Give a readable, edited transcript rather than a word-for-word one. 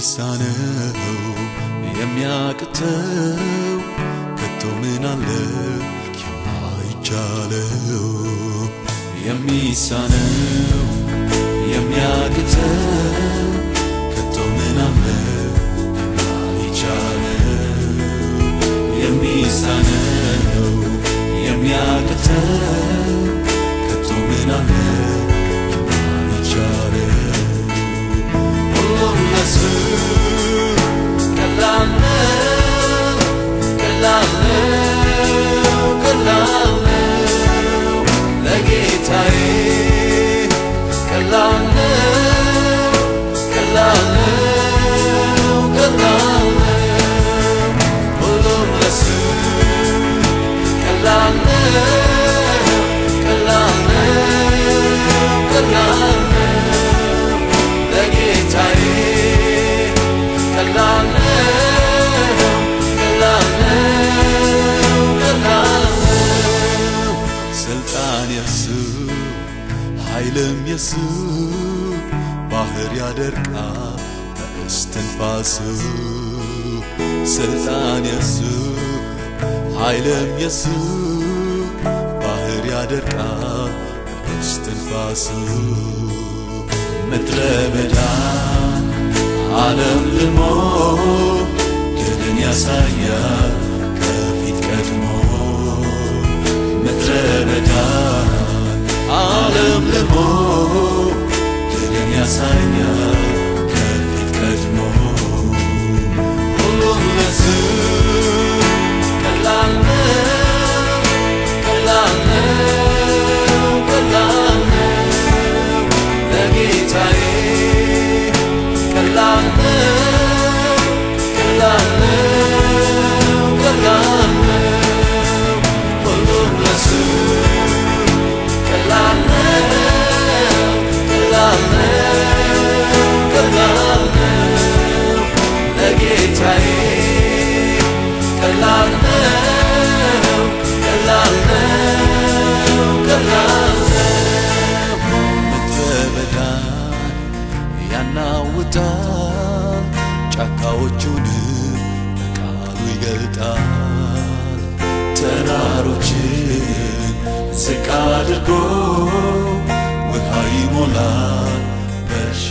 የሚሳነው የሚያቅተው ከቶ ምን አለ የማይቻለው የሚሳነው የሚያቅተው ከቶ ምን አለ የማይቻለው የሚሳነው የሚያቅተው ከቶ ምን አለ ኃይልም የሱ ባህር ያደርቃል በእስትንፋሱ ስልጣን የሱ ኃይልም የሱ ባህር ያደርቃል በእስትንፋሱ ምድረ በዳ ዓለም ልሞ ድልን ያሳያል ከፊት ቀድሞ ምድረ በዳ ዓለም ልሞ ድልን ያሳያል ከፊት ቀድሞ ሁሉም ለሱ ቀላል ነው ለጌታዬ ቀላል ነው ሁሉም ለሱ ያናውጣል ጫካዎቹን በቃሉ ይገልጣል ተራሮችን ዝቅ አድርጎ ውሃ ይሞላል በሸ